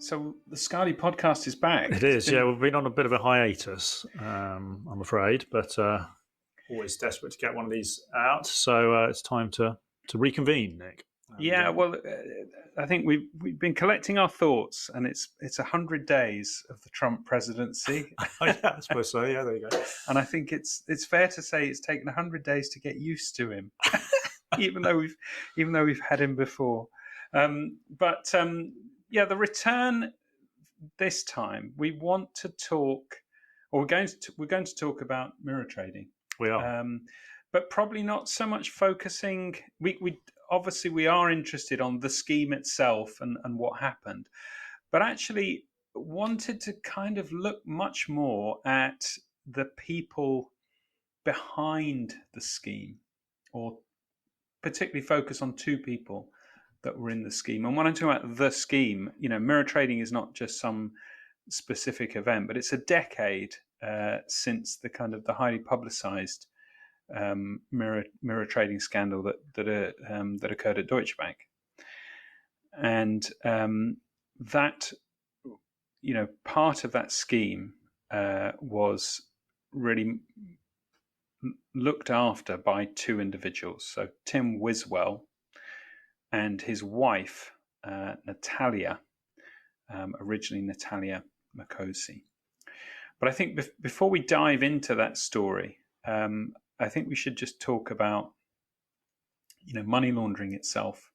So the Skadi podcast is back. It is, yeah. We've been on a bit of a hiatus, I'm afraid, but always desperate to get one of these out. So it's time to reconvene, Nick. I think we've been collecting our thoughts, and it's 100 days of the Trump presidency. Yeah, I suppose so. Yeah, there you go. And I think it's fair to say it's taken 100 days to get used to him, even though we've had him before. The return this time, we want to talk, or we're going to talk about mirror trading. We are, but probably not so much focusing. We obviously we are interested on the scheme itself and what happened, but actually wanted to kind of look much more at the people behind the scheme, or particularly focus on two people that were in the scheme. And when I talk about the scheme, mirror trading is not just some specific event, but it's a decade since the highly publicized mirror trading scandal that occurred at Deutsche Bank, and that part of that scheme was really looked after by two individuals. So Tim Wiswell and his wife Natalia, originally Natalia Wiswell. But I think before we dive into that story, I think we should just talk about money laundering itself,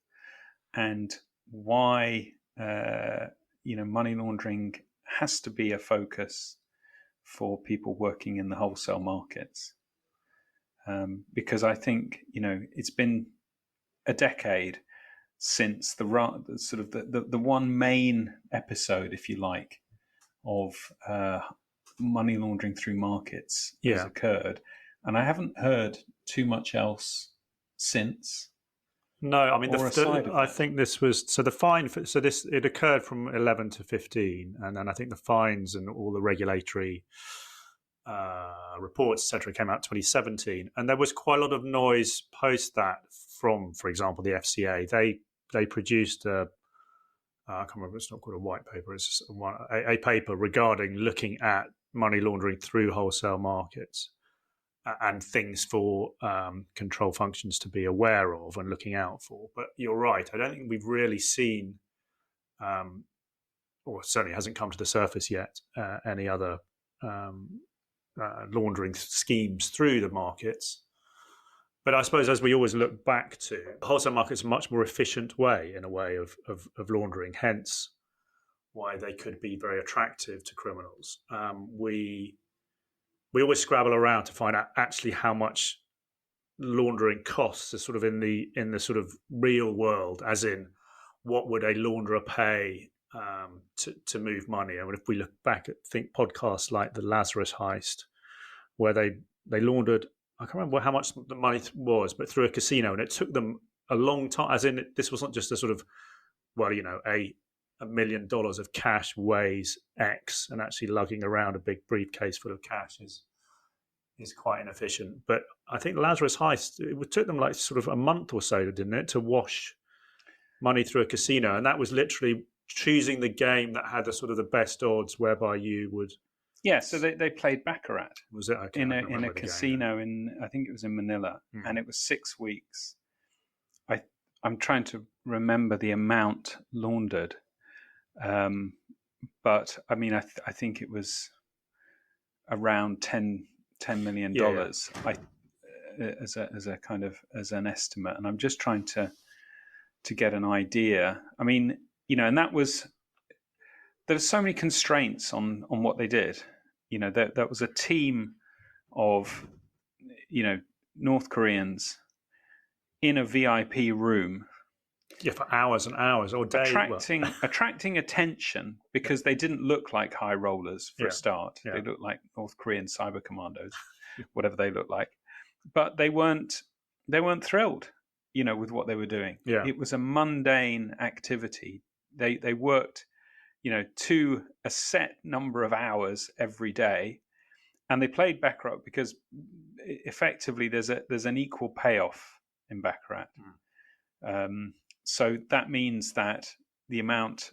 and why money laundering has to be a focus for people working in the wholesale markets, because I think it's been a decade since the one main episode, if you like, of money laundering through markets has occurred, and I haven't heard too much else since. No, I mean, I think this was the fine. It occurred from 11 to 15, and then I think the fines and all the regulatory reports, etc., came out 2017, and there was quite a lot of noise post that from, for example, the FCA. They produced I can't remember. It's not called a white paper. It's just a paper regarding looking at money laundering through wholesale markets and things for control functions to be aware of and looking out for. But you're right. I don't think we've really seen, or certainly hasn't come to the surface yet, any other laundering schemes through the markets. But I suppose, as we always look back to, the wholesale market's a much more efficient way, in a way, of laundering, hence why they could be very attractive to criminals. We always scrabble around to find out actually how much laundering costs, is sort of in the sort of real world, as in what would a launderer pay to move money. I mean, if we look back at podcasts like the Lazarus heist, where they laundered, I can't remember how much the money was, but through a casino, and it took them a long time. As in, this wasn't just a sort of, $1 million of cash weighs X, and actually lugging around a big briefcase full of cash is quite inefficient. But I think the Lazarus heist, it took them like sort of a month or so, didn't it, to wash money through a casino, and that was literally choosing the game that had the sort of the best odds, whereby you would. Yeah, so they played Baccarat. Was it? In a casino in, I think it was in Manila, and it was 6 weeks. I'm trying to remember the amount laundered, but I mean, I think it was around $10 million. As an estimate, and I'm just trying to get an idea. I mean, and there were so many constraints on what they did. That was a team of, North Koreans in a VIP room. Yeah, for hours and hours or days. Attracting attention, because they didn't look like high rollers for a start. Yeah. They looked like North Korean cyber commandos, whatever they looked like. But they weren't thrilled, with what they were doing. Yeah. It was a mundane activity. They worked, to a set number of hours every day, and they played Baccarat because effectively there's an equal payoff in Baccarat. So that means that the amount,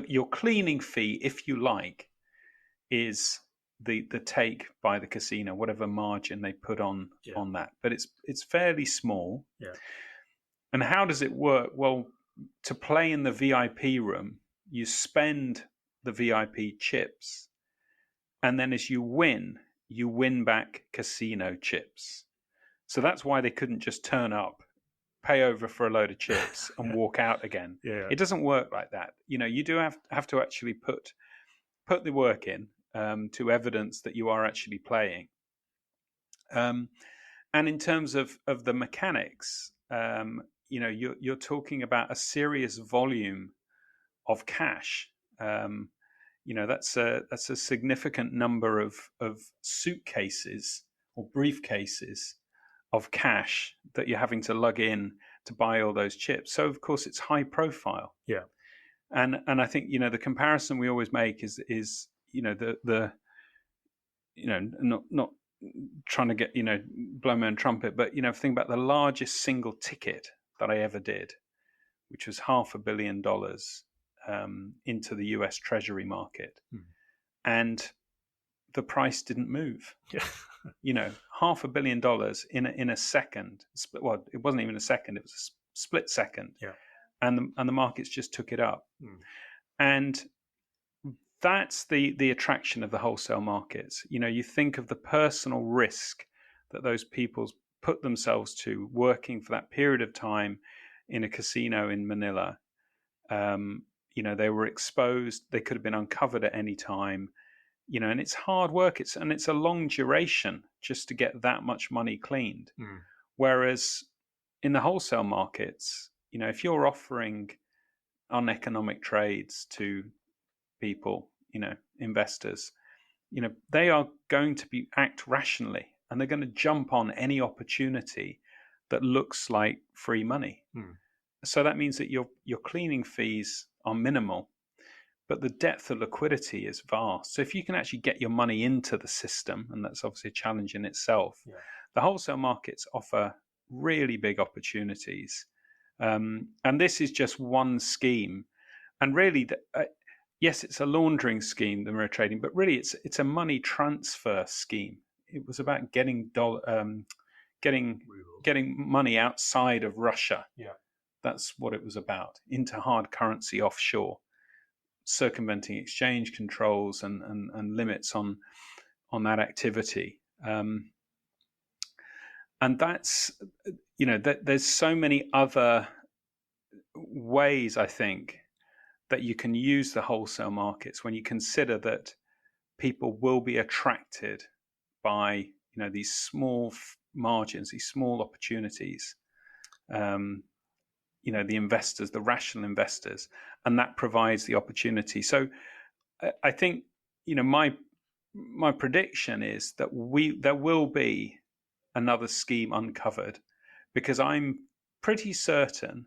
your cleaning fee, if you like, is the take by the casino, whatever margin they put on that. But it's fairly small. Yeah. And how does it work? Well, to play in the VIP room, you spend the VIP chips, and then as you win back casino chips. So that's why they couldn't just turn up, pay over for a load of chips, and walk out again. Yeah. It doesn't work like that. You do have to actually put the work in to evidence that you are actually playing. And in terms of the mechanics, you're talking about a serious volume of cash. That's a significant number of suitcases or briefcases of cash that you're having to lug in to buy all those chips. So of course it's high profile. Yeah. And I think the comparison we always make is the not trying to get blow my own trumpet, but think about the largest single ticket that I ever did, which was $500 million into the US Treasury market, and the price didn't move. Yeah. $500 million in a second. Well, it wasn't even a second; it was a split second. Yeah. And the markets just took it up, and that's the attraction of the wholesale markets. You think of the personal risk that those people put themselves to working for that period of time in a casino in Manila. They were exposed. They could have been uncovered at any time. And it's hard work. It's a long duration just to get that much money cleaned. Whereas in the wholesale markets, if you're offering uneconomic trades to people, investors, they are going to act rationally, and they're going to jump on any opportunity that looks like free money. So that means that your cleaning fees are minimal, but the depth of liquidity is vast. So if you can actually get your money into the system, and that's obviously a challenge in itself, the wholesale markets offer really big opportunities. And this is just one scheme. And really, yes, it's a laundering scheme, the mirror trading, but really it's a money transfer scheme. It was about getting money outside of Russia. Yeah. That's what it was about, into hard currency offshore, circumventing exchange controls and limits on that activity. And that's, there's so many other ways, I think, that you can use the wholesale markets when you consider that people will be attracted by, these small margins, these small opportunities. The investors, the rational investors, and that provides the opportunity. So I think, my prediction is that there will be another scheme uncovered, because I'm pretty certain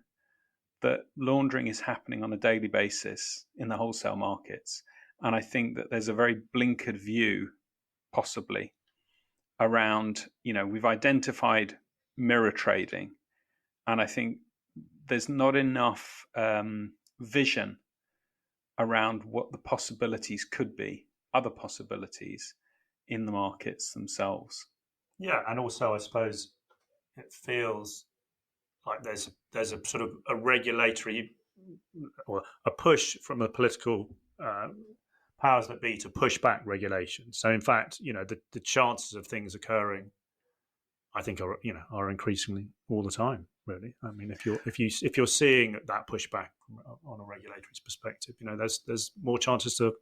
that laundering is happening on a daily basis in the wholesale markets. And I think that there's a very blinkered view, possibly, around, we've identified mirror trading, and I think there's not enough vision around what the possibilities could be, other possibilities in the markets themselves. Yeah, and also I suppose it feels like there's a sort of a regulatory or a push from the political powers that be to push back regulation. So in fact, the chances of things occurring, I think, are increasingly all the time. Really, I mean, if you're seeing that pushback on a regulatory perspective, there's more chances to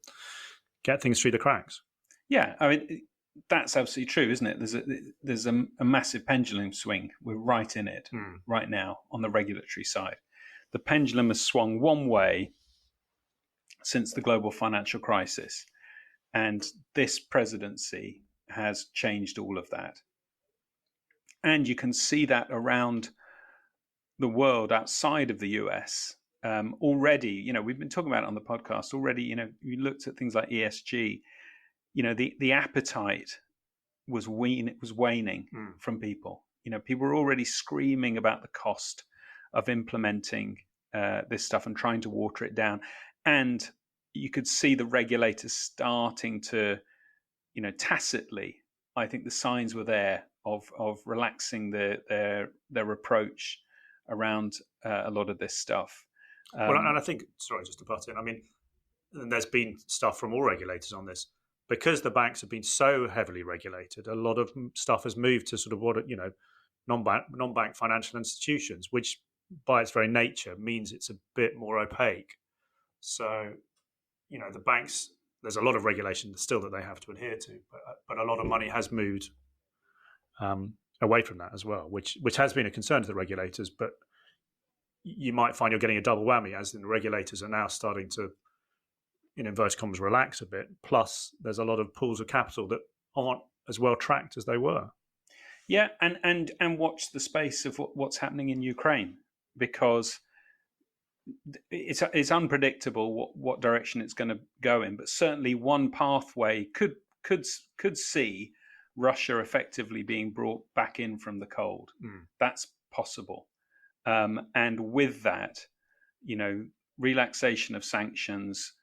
get things through the cracks. Yeah, I mean, that's absolutely true, isn't it? There's a massive pendulum swing. We're right in it right now on the regulatory side. The pendulum has swung one way since the global financial crisis, and this presidency has changed all of that. And you can see that around the world outside of the US already. We've been talking about it on the podcast already. You looked at things like ESG. The appetite was waning from people. People were already screaming about the cost of implementing this stuff and trying to water it down. and you could see the regulators starting to, tacitly, I think the signs were there of relaxing their approach around a lot of this stuff. Well, and I think, sorry, just to butt in, I mean, there's been stuff from all regulators on this. Because the banks have been so heavily regulated, a lot of stuff has moved to sort of what, non-bank financial institutions, which by its very nature means it's a bit more opaque. So, the banks, there's a lot of regulation still that they have to adhere to, but a lot of money has moved away from that as well, which has been a concern to the regulators. But you might find you're getting a double whammy, as in the regulators are now starting to, in inverted commas, relax a bit. Plus, there's a lot of pools of capital that aren't as well tracked as they were. Yeah, and watch the space of what's happening in Ukraine, because it's unpredictable what direction it's going to go in. But certainly, one pathway could see Russia effectively being brought back in from the cold. That's possible, and with that, relaxation of sanctions,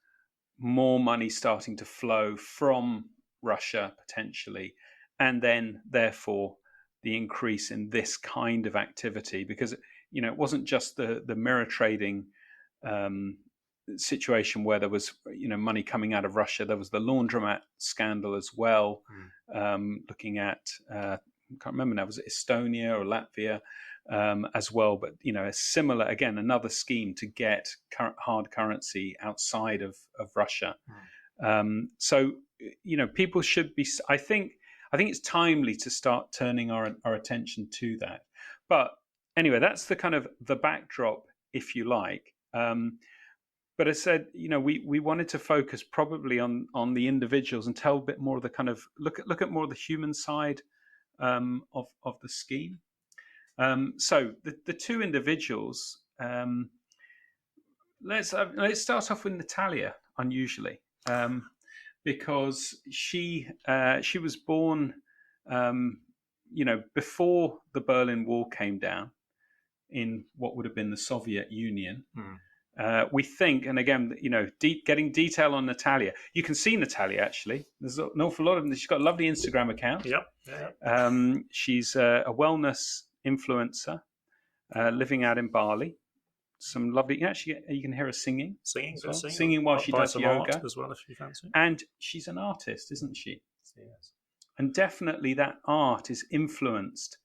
more money starting to flow from Russia potentially, and then therefore the increase in this kind of activity, because it wasn't just the mirror trading situation where there was money coming out of Russia. There was the laundromat scandal as well. Looking at I can't remember now, was it Estonia or Latvia as well? But a similar, again, another scheme to get hard currency outside of Russia. So people should be. I think it's timely to start turning our attention to that. But anyway, that's the kind of the backdrop, if you like. But I said, we wanted to focus probably on the individuals and tell a bit more of the kind of look at more of the human side of the scheme. So the two individuals. Let's start off with Natalia. Unusually, because she was born, before the Berlin Wall came down, in what would have been the Soviet Union. We think, and again, getting detail on Natalia. You can see Natalia, actually. There's an awful lot of them. She's got a lovely Instagram account. Yep. She's a wellness influencer living out in Bali. Some lovely, actually, you can hear her singing while she does yoga as well, if you fancy. And she's an artist, isn't she? Yes. And definitely that art is influenced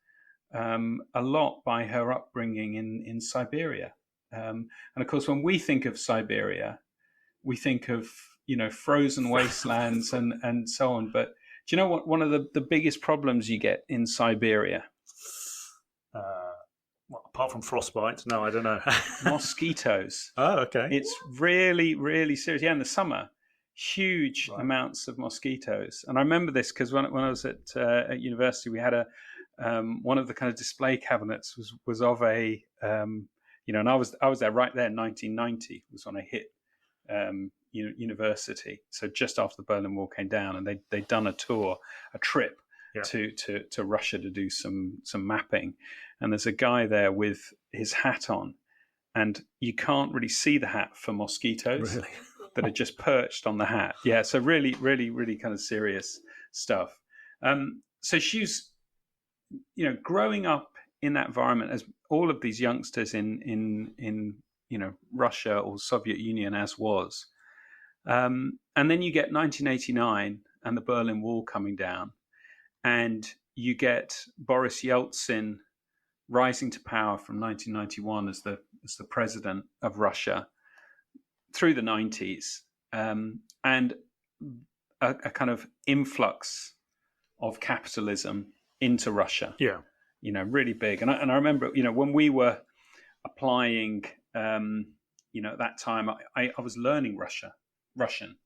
a lot by her upbringing in Siberia. And of course, when we think of Siberia, we think of frozen wastelands and so on. But do you know what one of the biggest problems you get in Siberia? Well, apart from frostbite, no, I don't know. Mosquitoes. Oh, okay. It's really, really serious. Yeah, in the summer, huge amounts of mosquitoes. And I remember this because when I was at university, we had one of the kind of display cabinets was of a and I was there right there in 1990. Was on a hit university. So just after the Berlin Wall came down, and they'd done a trip to Russia to do some mapping. And there's a guy there with his hat on, and you can't really see the hat for mosquitoes that are just perched on the hat. Yeah, so really, really, really kind of serious stuff. So she's, growing up in that environment, as all of these youngsters in Russia or Soviet Union as was. And then you get 1989 and the Berlin Wall coming down, and you get Boris Yeltsin rising to power from 1991 as the president of Russia through the 90s, and a kind of influx of capitalism into Russia. Yeah, really big. And I remember, when we were applying, at that time, I was learning Russian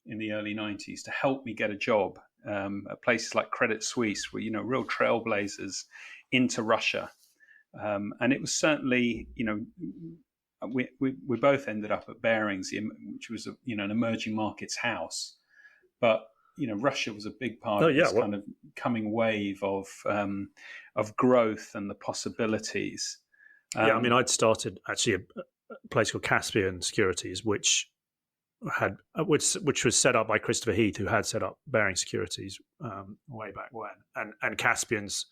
in the early 90s to help me get a job at places like Credit Suisse, where, real trailblazers into Russia. And it was certainly, we both ended up at Barings, which was an emerging markets house. But Russia was a big part of this kind of coming wave of growth and the possibilities. I'd started actually a place called Caspian Securities, which had which was set up by Christopher Heath, who had set up Baring Securities way back when, and Caspian's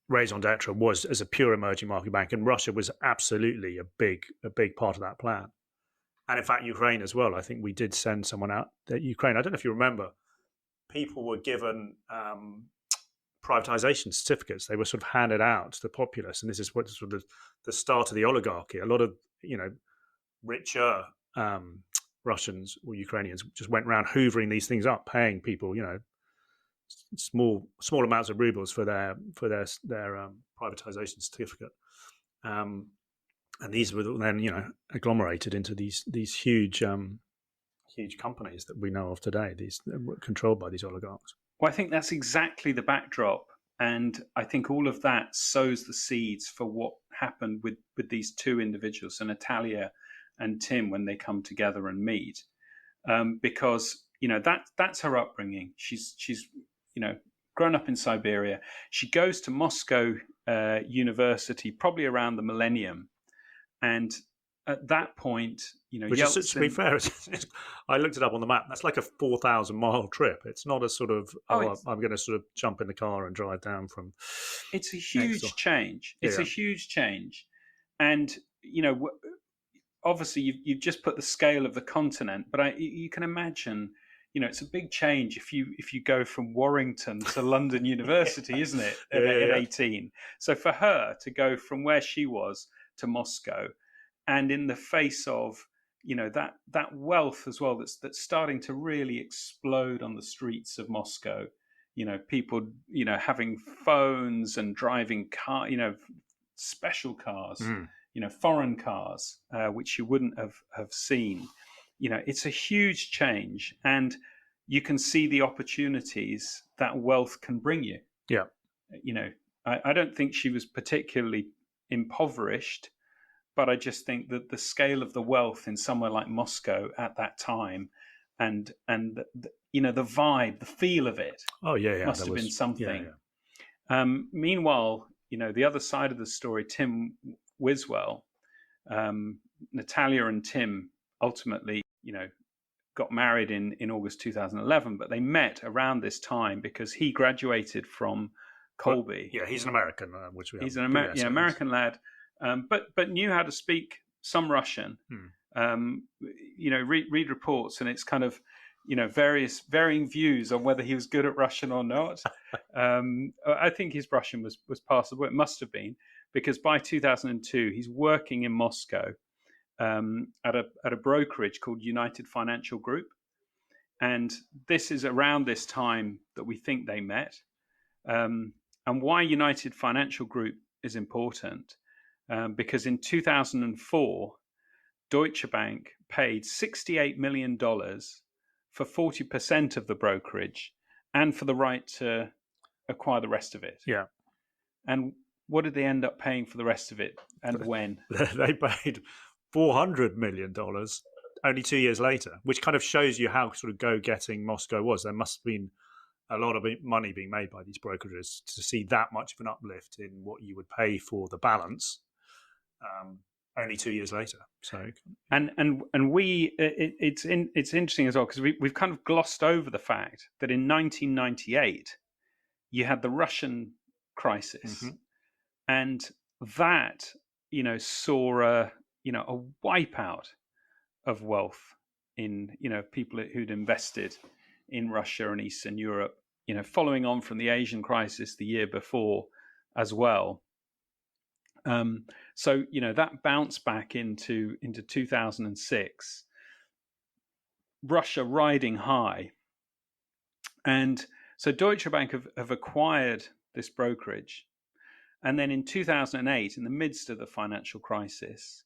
raison d'etre was as a pure emerging market bank, and Russia was absolutely a big part of that plan. And in fact, Ukraine as well. I think we did send someone out to Ukraine. I don't know if you remember, people were given privatization certificates. They were sort of handed out to the populace, and this is what sort of the start of the oligarchy. A lot of richer Russians or Ukrainians just went around hoovering these things up, paying people small amounts of rubles for their privatization certificate, and these were then agglomerated into these huge companies that we know of today. These were controlled by these oligarchs. Well, I think that's exactly the backdrop, and I think all of that sows the seeds for what happened with these two individuals, so Natalia and Tim, when they come together and meet, because that's her upbringing. She's grown up in Siberia. She goes to Moscow University probably around the millennium, and at that point, which Yeltsin, is, to be fair, I looked it up on the map. That's like a 4,000-mile trip. It's not a sort of I'm going to sort of jump in the car and drive down from. It's a huge change. It's a huge change, and obviously you've just put the scale of the continent, but you can imagine. It's a big change if you go from Warrington to London University, isn't it? At 18. So for her to go from where she was to Moscow, and in the face of that wealth as well that's starting to really explode on the streets of Moscow, people having phones and driving special cars, foreign cars, which you wouldn't have seen. It's a huge change, and you can see the opportunities that wealth can bring you. Yeah. I don't think she was particularly impoverished, but I just think that the scale of the wealth in somewhere like Moscow at that time, and the vibe, the feel of it, must have been something. Meanwhile, the other side of the story, Tim Wiswell, Natalia and Tim ultimately, got married in August 2011, but they met around this time because he graduated from Colby. He's an American, he's an American lad, but knew how to speak some Russian. Read reports, and it's kind of varying views on whether he was good at Russian or not. I think his Russian was passable. It must have been, because by 2002 he's working in Moscow at a brokerage called United Financial Group, and this is around this time that we think they met. And why United Financial Group is important, because in 2004 Deutsche Bank paid $68 million for 40% of the brokerage and for the right to acquire the rest of it. Yeah. And what did they end up paying for the rest of it, and when? They paid $400 million only 2 years later, which kind of shows you how sort of go-getting Moscow was. There must have been a lot of money being made by these brokerages to see that much of an uplift in what you would pay for the balance only 2 years later. So it's interesting as well, because we've kind of glossed over the fact that in 1998 you had the Russian crisis, and that saw a wipeout of wealth in people who'd invested in Russia and Eastern Europe, following on from the Asian crisis the year before as well. So that bounced back into 2006, Russia riding high, and so Deutsche Bank have acquired this brokerage, and then in 2008, in the midst of the financial crisis,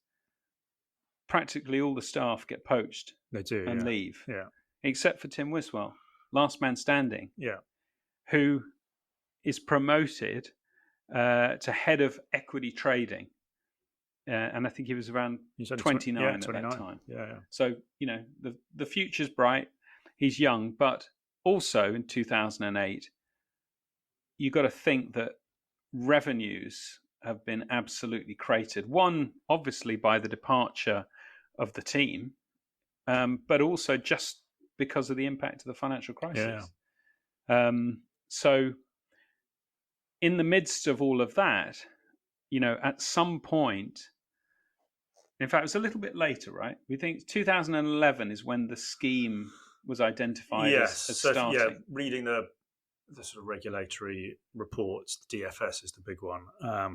practically all the staff get poached. They do, and leave, yeah, except for Tim Wiswell, last man standing, yeah, who is promoted to head of equity trading, and I think he was around 29 at that time. Yeah. So the future's bright. He's young, but also in 2008, you got to think that revenues have been absolutely cratered. One, obviously, by the departure of the team, but also just because of the impact of the financial crisis. Yeah. So in the midst of all of that, at some point, in fact, it was a little bit later, right? We think 2011 is when the scheme was identified as starting. Yeah, reading the sort of regulatory reports, the DFS is the big one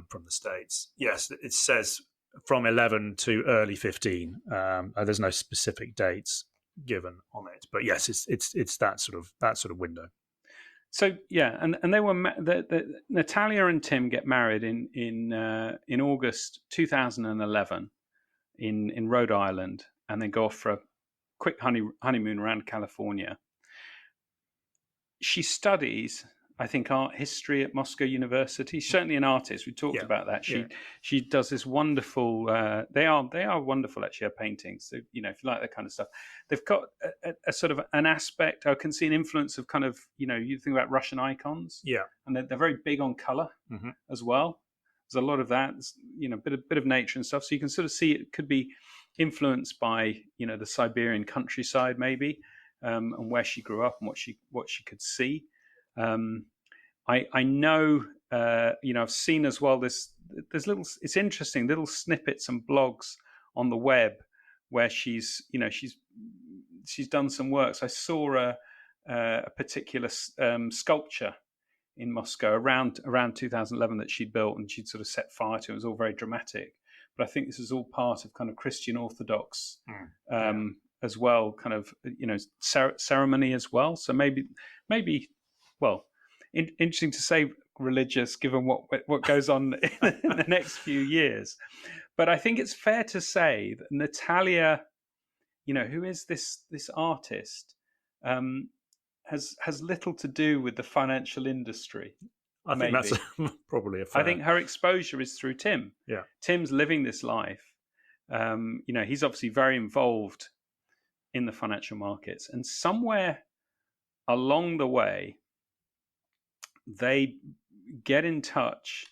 from the States. Yes, it says from 11 to early 15. There's no specific dates given on it, but yes, it's that sort of window. So yeah, and they were Natalia and Tim get married in August 2011 in Rhode Island, and then go off for a quick honeymoon around California. She studies, I think, art history at Moscow University. She's certainly an artist. We talked about that. She does this wonderful. They are wonderful, actually, her paintings. So, if you like that kind of stuff, they've got a sort of an aspect. I can see an influence of kind of you think about Russian icons. Yeah, and they're very big on color as well. There's a lot of that. Bit of nature and stuff. So you can sort of see it could be influenced by the Siberian countryside maybe. And where she grew up and what she could see. I know, I've seen as well. There's it's interesting little snippets and blogs on the web where she's done some works. I saw a particular sculpture in Moscow around 2011 that she'd built, and she'd sort of set fire to. It was all very dramatic, but I think this is all part of kind of Christian Orthodox. As well, kind of ceremony as well. So maybe, well, interesting to say religious, given what goes on in the next few years. But I think it's fair to say that Natalia, who is this artist, has little to do with the financial industry. I think that's probably a fair. I think her exposure is through Tim. Yeah, Tim's living this life. He's obviously very involved in the financial markets, and somewhere along the way they get in touch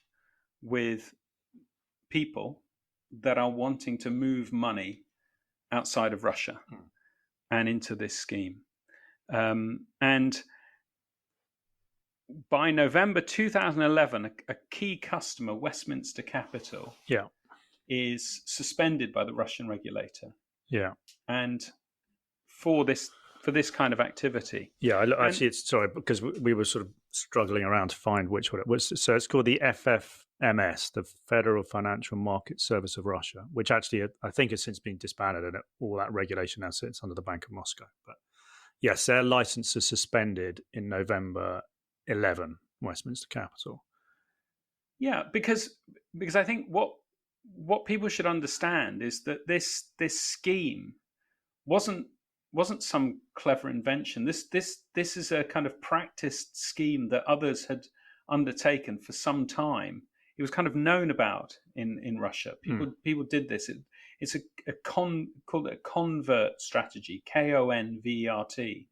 with people that are wanting to move money outside of Russia and into this scheme. And by November 2011, a key customer, Westminster Capital, is suspended by the Russian regulator. Yeah. And for this kind of activity. Yeah, actually, it's sorry, because we were sort of struggling around to find which one it was. So it's called the FFMS, the Federal Financial Market Service of Russia, which actually I think has since been disbanded, and all that regulation now sits under the Bank of Moscow. But yes, their license is suspended in November 11, Westminster Capital. Yeah, because I think what people should understand is that this scheme wasn't some clever invention. This is a kind of practiced scheme that others had undertaken for some time. It was kind of known about in Russia. People did this. It's called a convert strategy, KONVERT,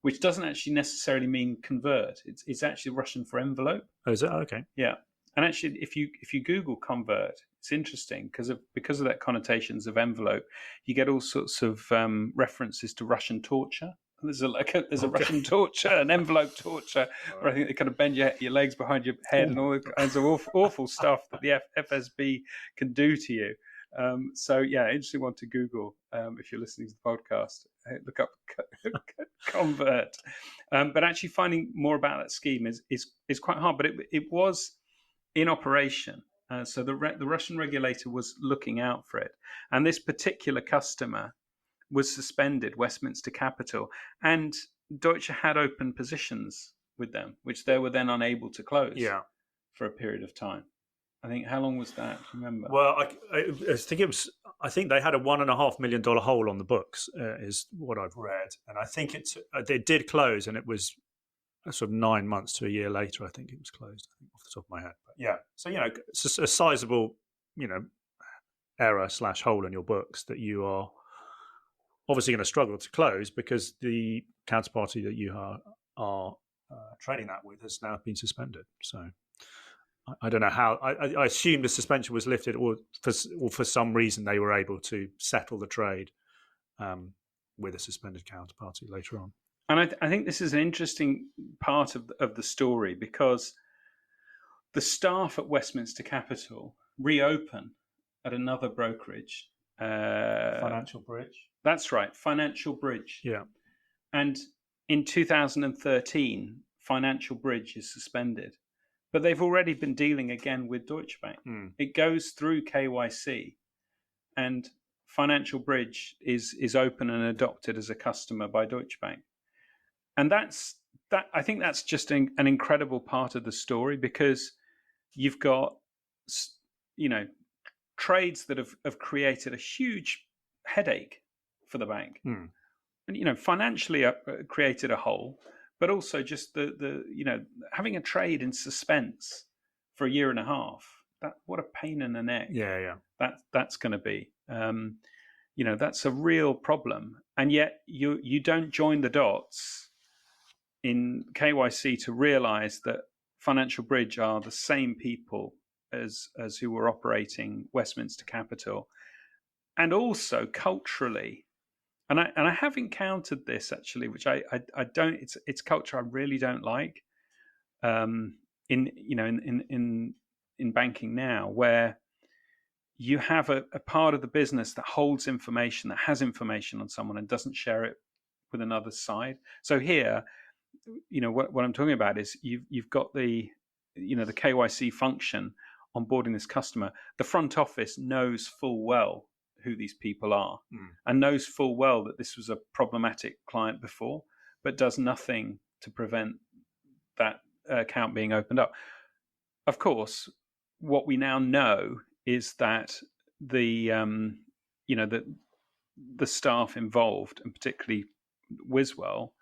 which doesn't actually necessarily mean convert. It's actually Russian for envelope. Oh, is it? Okay. Yeah. And actually, if you Google convert, it's interesting because of that connotations of envelope, you get all sorts of references to Russian torture. There's a Russian torture, an envelope torture, where I think they kind of bend your legs behind your head and all kinds of awful stuff that the FSB can do to you. So yeah, interesting one to Google if you're listening to the podcast. Look up convert. But actually finding more about that scheme is quite hard. But it was in operation. So the Russian regulator was looking out for it. And this particular customer was suspended, Westminster Capital. And Deutsche had open positions with them, which they were then unable to close for a period of time. I think, how long was that? Remember? Well, I think they had a $1.5 million hole on the books, is what I've read. And I think they did close, and it was sort of 9 months to a year later, I think it was closed, off the top of my head. But yeah, so, it's a sizable, error/hole in your books that you are obviously going to struggle to close because the counterparty that you are trading that with has now been suspended. So I don't know how. I assume the suspension was lifted, or for some reason they were able to settle the trade with a suspended counterparty later on. And I think this is an interesting part of the story, because the staff at Westminster Capital reopen at another brokerage. Financial Bridge. That's right, Financial Bridge. Yeah. And in 2013, Financial Bridge is suspended. But they've already been dealing again with Deutsche Bank. It goes through KYC, and Financial Bridge is open and adopted as a customer by Deutsche Bank. And I think that's just an incredible part of the story, because you've got, trades that have created a huge headache for the bank, and financially created a hole, but also just the having a trade in suspense for a year and a half. What a pain in the neck. Yeah. That's going to be. That's a real problem, and yet you don't join the dots in KYC to realize that Financial Bridge are the same people as who were operating Westminster Capital, and also culturally. And I have encountered this actually, which I don't. It's culture I really don't like. In banking now, where you have a part of the business that holds information, that has information on someone, and doesn't share it with another side. So here, what I'm talking about is you've got the KYC function onboarding this customer. The front office knows full well who these people are, and knows full well that this was a problematic client before, but does nothing to prevent that account being opened up. Of course, what we now know is that the staff involved, and particularly Wiswell,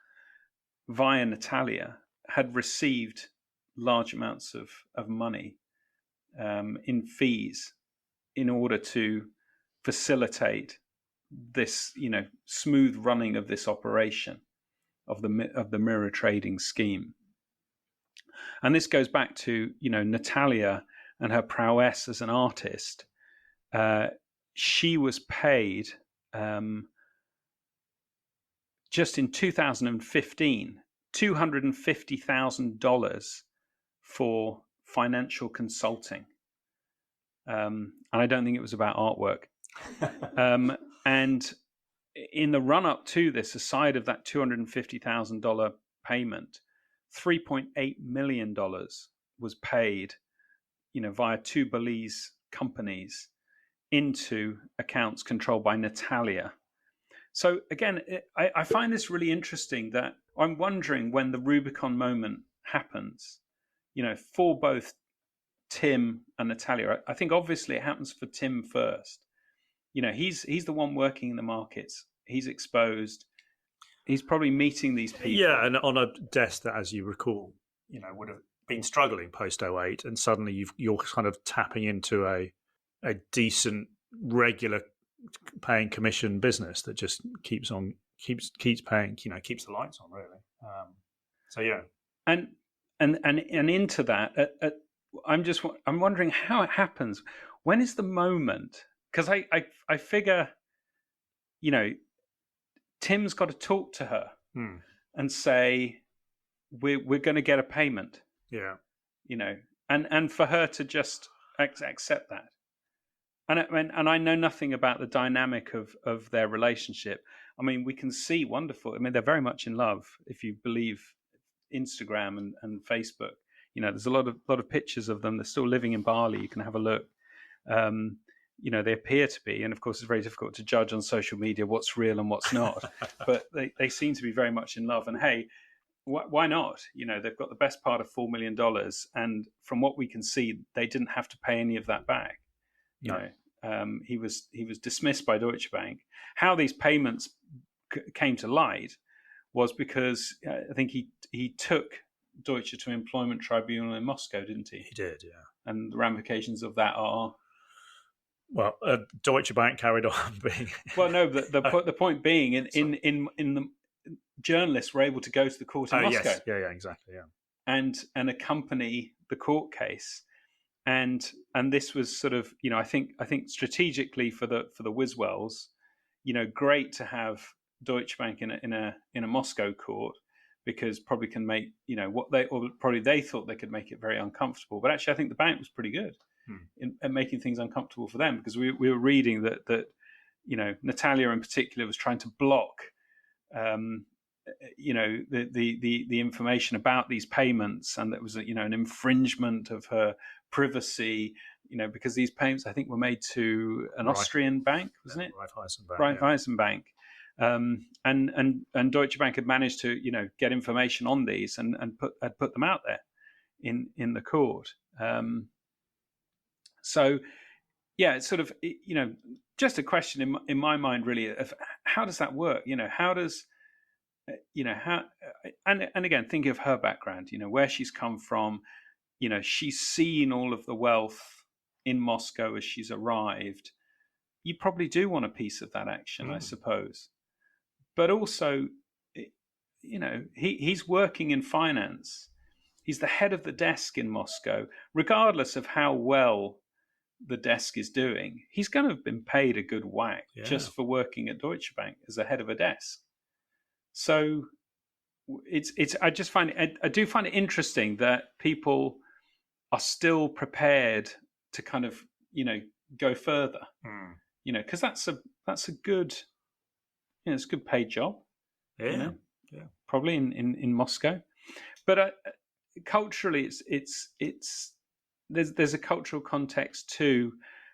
via Natalia, had received large amounts of money in fees in order to facilitate this, smooth running of this operation of the mirror trading scheme. And this goes back to Natalia and her prowess as an artist. She was paid just in 2015 $250,000 for financial consulting, and I don't think it was about artwork. And in the run-up to this, aside of that $250,000 payment, $3.8 million was paid, via two Belize companies into accounts controlled by Natalia. So again, I find this really interesting, that I'm wondering when the Rubicon moment happens, for both Tim and Natalia. I think obviously it happens for Tim first. He's the one working in the markets. He's exposed. He's probably meeting these people. Yeah, and on a desk that, as you recall, would have been struggling post 08, and suddenly you're kind of tapping into a decent, regular paying commission business that just keeps paying, keeps the lights on, really. So yeah, and into that, I'm wondering how it happens. When is the moment? Because I figure, Tim's got to talk to her and say, we're going to get a payment. Yeah, and for her to just accept that. And I know nothing about the dynamic of their relationship. I mean, we can see wonderful. I mean, they're very much in love, if you believe Instagram and Facebook. There's a lot of pictures of them. They're still living in Bali. You can have a look. They appear to be, and of course, it's very difficult to judge on social media what's real and what's not. But they seem to be very much in love. And hey, why not? They've got the best part of $4 million, and from what we can see, they didn't have to pay any of that back. He was dismissed by Deutsche Bank. How these payments came to light was because I think he took Deutsche to employment tribunal in Moscow, didn't he? He did, yeah. And the ramifications of that are, well, Deutsche Bank carried on being. Well, no, the point being, in the journalists were able to go to the court in Moscow. Yes. Yeah, exactly, yeah. And accompany the court case. And this was sort of, I think strategically for the Wiswells, great to have Deutsche Bank in a Moscow court because probably can make what they thought they could make it very uncomfortable. But actually, I think the bank was pretty good in making things uncomfortable for them, because we were reading that Natalia in particular was trying to block the information about these payments, and that was an infringement of her privacy, because these payments I think were made to an Austrian bank, wasn't it? Raiffeisen Bank. And Deutsche Bank had managed to get information on these and put them out there in the court. So yeah, it's sort of just a question in my mind really of how does that work? How does how, and again, think of her background, where she's come from. She's seen all of the wealth in Moscow as she's arrived. You probably do want a piece of that action, I suppose. But also, he's working in finance. He's the head of the desk in Moscow. Regardless of how well the desk is doing, he's going to have been paid a good whack just for working at Deutsche Bank as a head of a desk. So I just find it, I do find it interesting that people are still prepared to kind of go further, because that's a good it's a good paid job, probably in Moscow. But culturally, it's there's a cultural context too,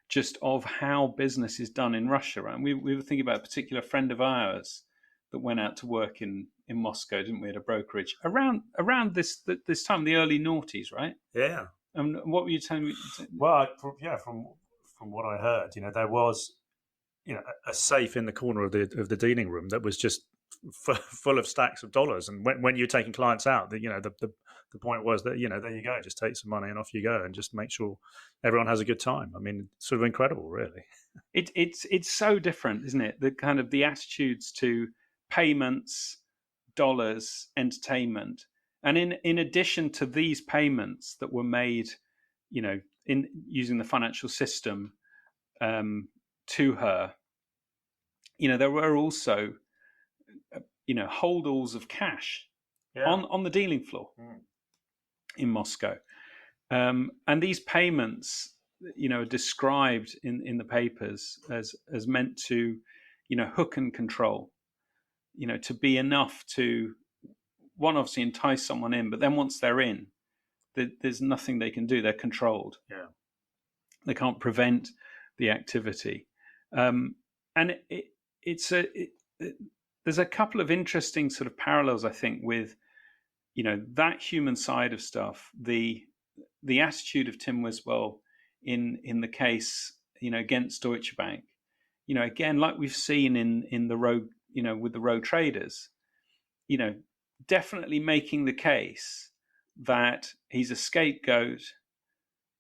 just of how business is done in Russia. And we were thinking about a particular friend of ours that went out to work in Moscow, didn't we, at a brokerage around this time, the early noughties, right? Yeah. And what were you telling me? Well, from what I heard, there was a safe in the corner of the dealing room that was just full of stacks of dollars. And when you're taking clients out, the point was that there you go, just take some money and off you go, and just make sure everyone has a good time. I mean, sort of incredible, really. It's so different, isn't it? The kind of the attitudes to payments, dollars, entertainment, and in addition to these payments that were made, in using the financial system to her, there were also holdalls of cash on the dealing floor in Moscow, and these payments are described in the papers as meant to hook and control, to be enough to one, obviously entice someone in, but then once they're in, there's nothing they can do. They're controlled. They can't prevent the activity. And there's a couple of interesting sort of parallels, I think, with that human side of stuff, the attitude of Tim Wiswell in the case against Deutsche Bank, again, like we've seen in the road, with the road traders, definitely making the case that he's a scapegoat.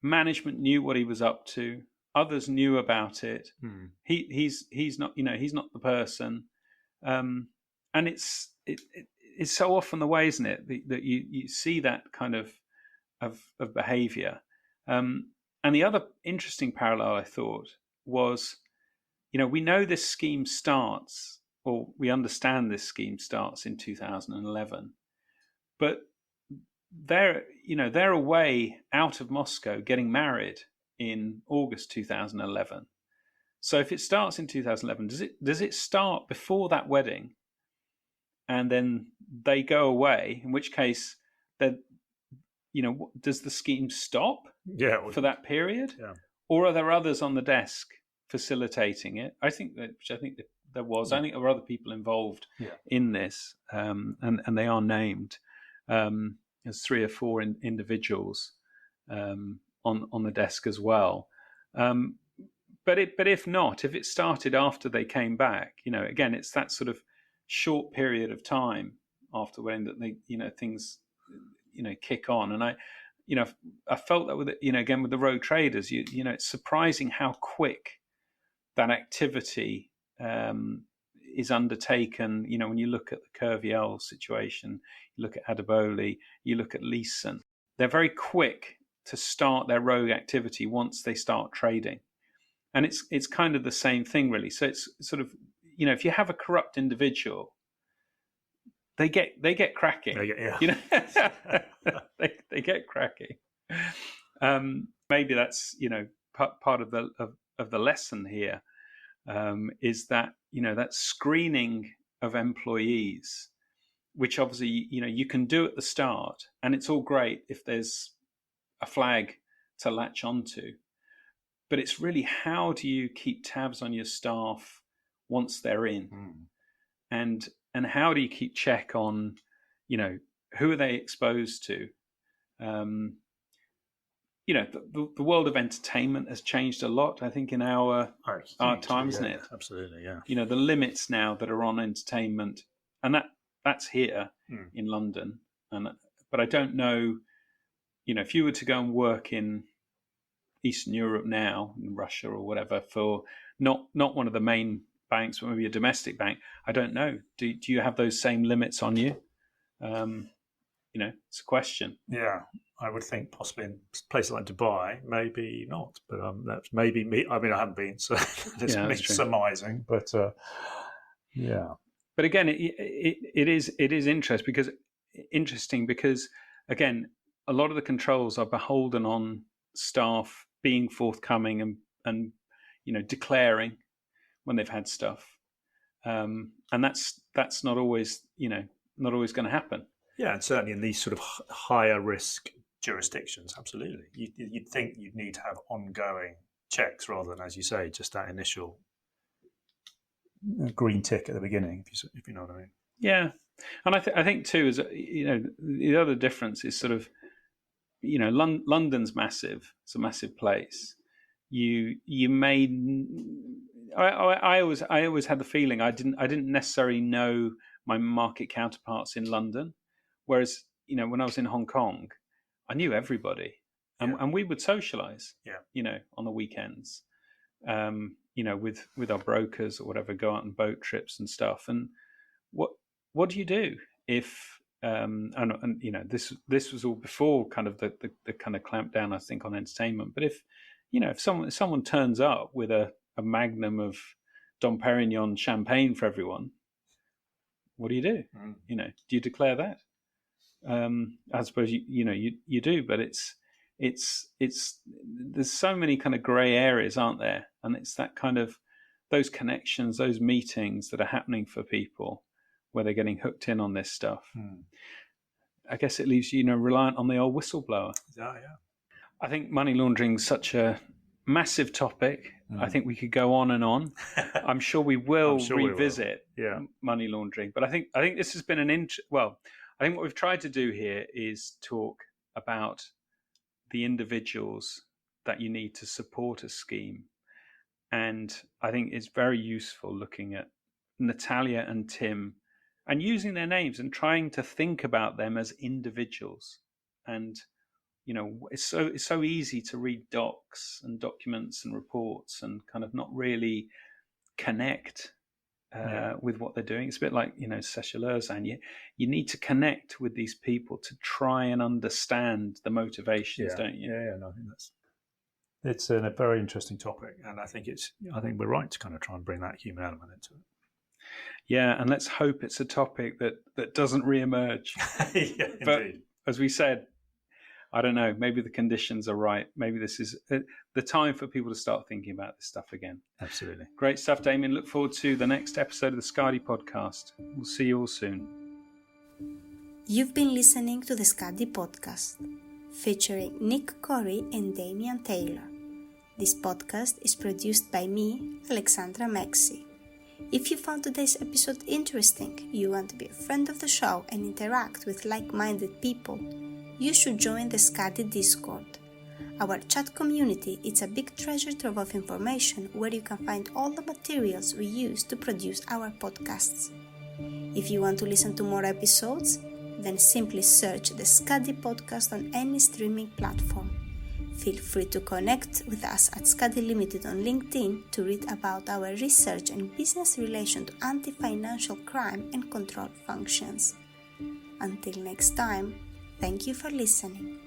Management knew what he was up to. Others knew about it. He's not the person. And it's so often the way, isn't it, that you see that kind of behavior. And the other interesting parallel I thought was, we know this scheme starts, or we understand this scheme starts in 2011, but they're away out of Moscow getting married in August 2011. So if it starts in 2011, does it start before that wedding, and then they go away? In which case, does the scheme stop for that period, or are there others on the desk facilitating it? I think that there was. I think there were other people involved in this, and they are named. There's 3 or 4 individuals on the desk as well. But if not, if it started after they came back, again, it's that sort of short period of time after wedding that they, things, kick on. And I felt that with again with the road traders, it's surprising how quick that activity is undertaken. When you look at the Kerviel situation, you look at Adeboli, you look at Leeson, they're very quick to start their rogue activity once they start trading. And it's kind of the same thing, really. So it's sort of, if you have a corrupt individual, they get cracking. They get cracking. Maybe that's part of the lesson here, is that that screening of employees, which obviously you can do at the start, and it's all great if there's a flag to latch onto, but it's really, how do you keep tabs on your staff once they're in, and how do you keep check on who are they exposed to. The world of entertainment has changed a lot, I think, in our time, isn't it? Absolutely, yeah. The limits now that are on entertainment, and that's here in London. But I don't know, if you were to go and work in Eastern Europe now, in Russia or whatever, for not one of the main banks, but maybe a domestic bank, I don't know. Do you have those same limits on you? It's a question. Yeah, I would think possibly in places like Dubai, maybe not, but that's maybe me. I mean, I haven't been, so it's me surmising. But yeah. But again, it is interesting because again, a lot of the controls are beholden on staff being forthcoming and declaring when they've had stuff, and that's not always going to happen. Yeah, and certainly in these sort of higher risk jurisdictions, absolutely. You'd think you'd need to have ongoing checks rather than, as you say, just that initial green tick at the beginning, if you know what I mean. Yeah, and I think too is the other difference is sort of London's massive. It's a massive place. You may. I always had the feeling I didn't necessarily know my market counterparts in London. Whereas, when I was in Hong Kong, I knew everybody, and we would socialize, on the weekends, with our brokers or whatever, go out on boat trips and stuff. And what do you do if, this was all before kind of the kind of clamp down, I think, on entertainment. But if someone turns up with a magnum of Dom Perignon champagne for everyone, what do you do? Do you declare that? I suppose you do, but it's there's so many kind of grey areas, aren't there? And it's that kind of those connections, those meetings that are happening for people where they're getting hooked in on this stuff. I guess it leaves you reliant on the old whistleblower. Yeah. I think money laundering is such a massive topic. I think we could go on and on. I'm sure we will revisit money laundering, but I think this has been I think what we've tried to do here is talk about the individuals that you need to support a scheme. And I think it's very useful looking at Natalia and Tim and using their names and trying to think about them as individuals. And, it's so easy to read docs and documents and reports and kind of not really connect with what they're doing. It's a bit like, Seychelles, and you need to connect with these people to try and understand the motivations, don't you? Yeah, no, I think it's a very interesting topic, and I think we're right to kind of try and bring that human element into it. Yeah, and let's hope it's a topic that doesn't reemerge. But indeed. As we said, I don't know, maybe the conditions are right. Maybe this is the time for people to start thinking about this stuff again. Absolutely. Great stuff, Damian. Look forward to the next episode of the Skadi podcast. We'll see you all soon. You've been listening to the Skadi podcast, featuring Nic, Corry and Damian Taylor. This podcast is produced by me, Alexandra Mexi. If you found today's episode interesting, you want to be a friend of the show and interact with like-minded people, you should join the Skadi Discord. Our chat community is a big treasure trove of information where you can find all the materials we use to produce our podcasts. If you want to listen to more episodes, then simply search the Skadi podcast on any streaming platform. Feel free to connect with us at Skadi Limited on LinkedIn to read about our research and business relation to anti-financial crime and control functions. Until next time, thank you for listening.